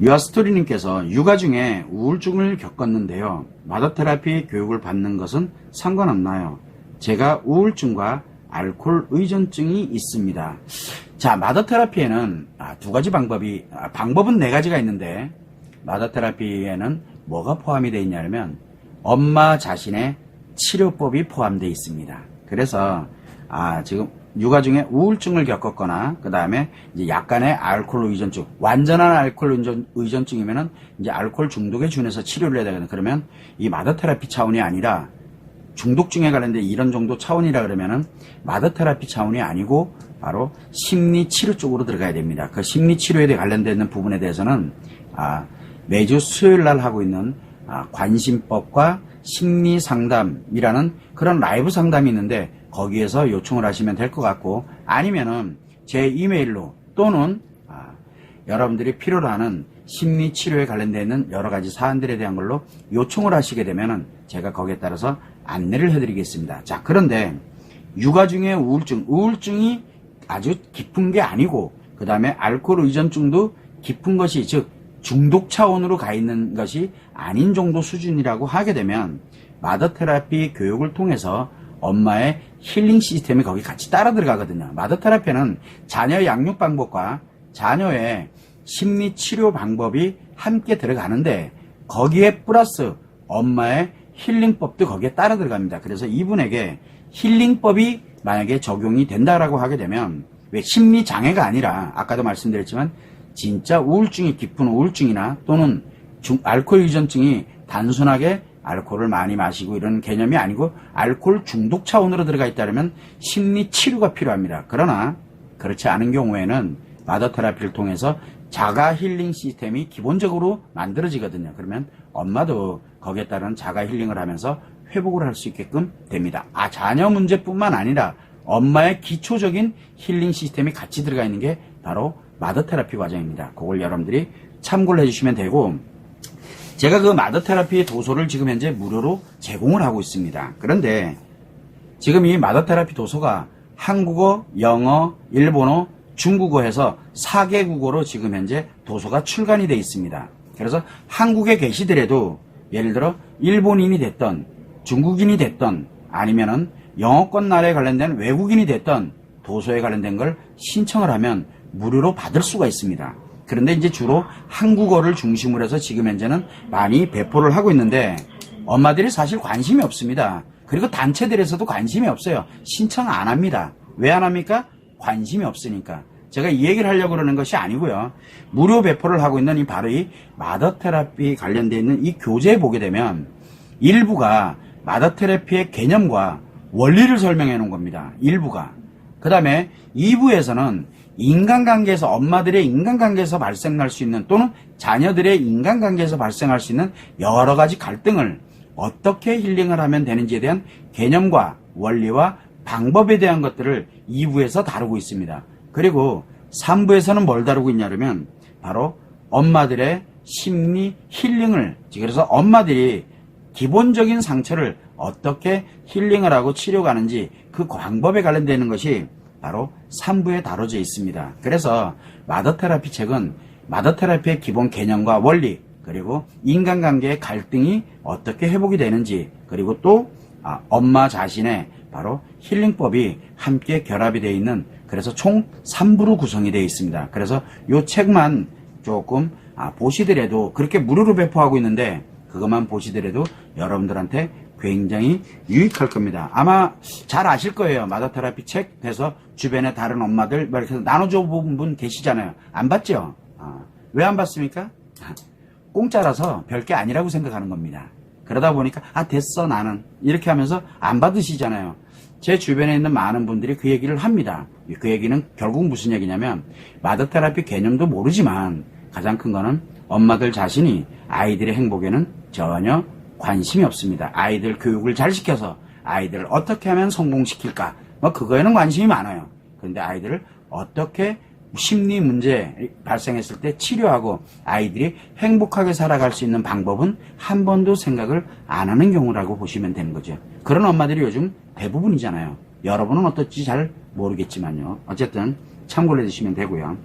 유아스토리님께서 육아 중에 우울증을 겪었는데요. 마더테라피 교육을 받는 것은 상관없나요? 제가 우울증과 알코올 의존증이 있습니다. 자, 마더테라피에는 두 가지 방법은 네 가지가 있는데, 마더테라피에는 뭐가 포함이 되어 있냐면 엄마 자신의 치료법이 포함되어 있습니다. 그래서 지금 육아 중에 우울증을 겪었거나 그 다음에 이제 약간의 알코올 의존증, 완전한 알코올 의존증이면은 이제 알코올 중독에 준해서 치료를 해야 되거든요. 그러면 이 마더테라피 차원이 아니라 중독증에 관련된 이런 정도 차원이라 그러면은 마더테라피 차원이 아니고 바로 심리치료 쪽으로 들어가야 됩니다. 그 심리치료에 관련되는 부분에 대해서는 매주 수요일 날 하고 있는 관심법과 심리상담이라는 그런 라이브 상담이 있는데 거기에서 요청을 하시면 될 것 같고, 아니면은 제 이메일로 또는 여러분들이 필요로 하는 심리치료에 관련되는 여러 가지 사안들에 대한 걸로 요청을 하시게 되면은 제가 거기에 따라서 안내를 해드리겠습니다. 자, 그런데 육아 중에 우울증이 아주 깊은 게 아니고 그 다음에 알코올 의존증도 깊은 것이, 즉 중독 차원으로 가 있는 것이 아닌 정도 수준이라고 하게 되면 마더테라피 교육을 통해서 엄마의 힐링 시스템이 거기 같이 따라 들어가거든요. 마더테라피는 자녀 양육 방법과 자녀의 심리 치료 방법이 함께 들어가는데 거기에 플러스 엄마의 힐링법도 거기에 따라 들어갑니다. 그래서 이분에게 힐링법이 만약에 적용이 된다라고 하게 되면, 왜 심리 장애가 아니라 아까도 말씀드렸지만 진짜 우울증이 깊은 우울증이나 또는 알코올 의존증이 단순하게 알코올을 많이 마시고 이런 개념이 아니고 알코올 중독 차원으로 들어가 있다면 심리 치료가 필요합니다. 그러나 그렇지 않은 경우에는 마더테라피를 통해서 자가 힐링 시스템이 기본적으로 만들어지거든요. 그러면 엄마도 거기에 따른 자가 힐링을 하면서 회복을 할 수 있게끔 됩니다. 자녀 문제뿐만 아니라 엄마의 기초적인 힐링 시스템이 같이 들어가 있는 게 바로 마더테라피 과정입니다. 그걸 여러분들이 참고를 해주시면 되고, 제가 그 마더테라피 도서를 지금 현재 무료로 제공을 하고 있습니다. 그런데 지금 이 마더테라피 도서가 한국어, 영어, 일본어, 중국어 해서 4개 국어로 지금 현재 도서가 출간이 되어 있습니다. 그래서 한국에 계시더라도 예를 들어 일본인이 됐던 중국인이 됐던 아니면은 영어권 나라에 관련된 외국인이 됐던 도서에 관련된 걸 신청을 하면 무료로 받을 수가 있습니다. 그런데 이제 주로 한국어를 중심으로 해서 지금 현재는 많이 배포를 하고 있는데 엄마들이 사실 관심이 없습니다. 그리고 단체들에서도 관심이 없어요. 신청 안 합니다. 왜 안 합니까? 관심이 없으니까. 제가 이 얘기를 하려고 그러는 것이 아니고요. 무료 배포를 하고 있는 바로 이 마더테라피 관련되어 있는 이 교재에 보게 되면 일부가 마더테라피의 개념과 원리를 설명해 놓은 겁니다. 일부가. 그 다음에 2부에서는 인간관계에서, 엄마들의 인간관계에서 발생할 수 있는 또는 자녀들의 인간관계에서 발생할 수 있는 여러 가지 갈등을 어떻게 힐링을 하면 되는지에 대한 개념과 원리와 방법에 대한 것들을 2부에서 다루고 있습니다. 그리고 3부에서는 뭘 다루고 있냐면 바로 엄마들의 심리 힐링을, 그래서 엄마들이 기본적인 상처를 어떻게 힐링을 하고 치료가 하는지 그 방법에 관련되는 것이 바로 3부에 다뤄져 있습니다. 그래서 마더테라피 책은 마더테라피의 기본 개념과 원리, 그리고 인간관계의 갈등이 어떻게 회복이 되는지, 그리고 또 엄마 자신의 바로 힐링법이 함께 결합이 되어 있는, 그래서 총 3부로 구성이 되어 있습니다. 그래서 이 책만 조금 보시더라도, 그렇게 무료로 배포하고 있는데 그것만 보시더라도 여러분들한테 굉장히 유익할 겁니다. 아마 잘 아실 거예요. 마더테라피 책 해서 주변에 다른 엄마들 이렇게 나눠줘 본 분 계시잖아요. 안 봤죠? 왜 안 봤습니까? 공짜라서 별게 아니라고 생각하는 겁니다. 그러다 보니까 됐어 나는 이렇게 하면서 안 받으시잖아요. 제 주변에 있는 많은 분들이 그 얘기를 합니다. 그 얘기는 결국 무슨 얘기냐면 마더테라피 개념도 모르지만 가장 큰 거는 엄마들 자신이 아이들의 행복에는 전혀 관심이 없습니다. 아이들 교육을 잘 시켜서 아이들을 어떻게 하면 성공시킬까, 그거에는 관심이 많아요. 그런데 아이들을 어떻게 심리 문제 발생했을 때 치료하고 아이들이 행복하게 살아갈 수 있는 방법은 한 번도 생각을 안 하는 경우라고 보시면 되는 거죠. 그런 엄마들이 요즘 대부분이잖아요. 여러분은 어떨지 잘 모르겠지만요. 어쨌든 참고를 해주시면 되고요.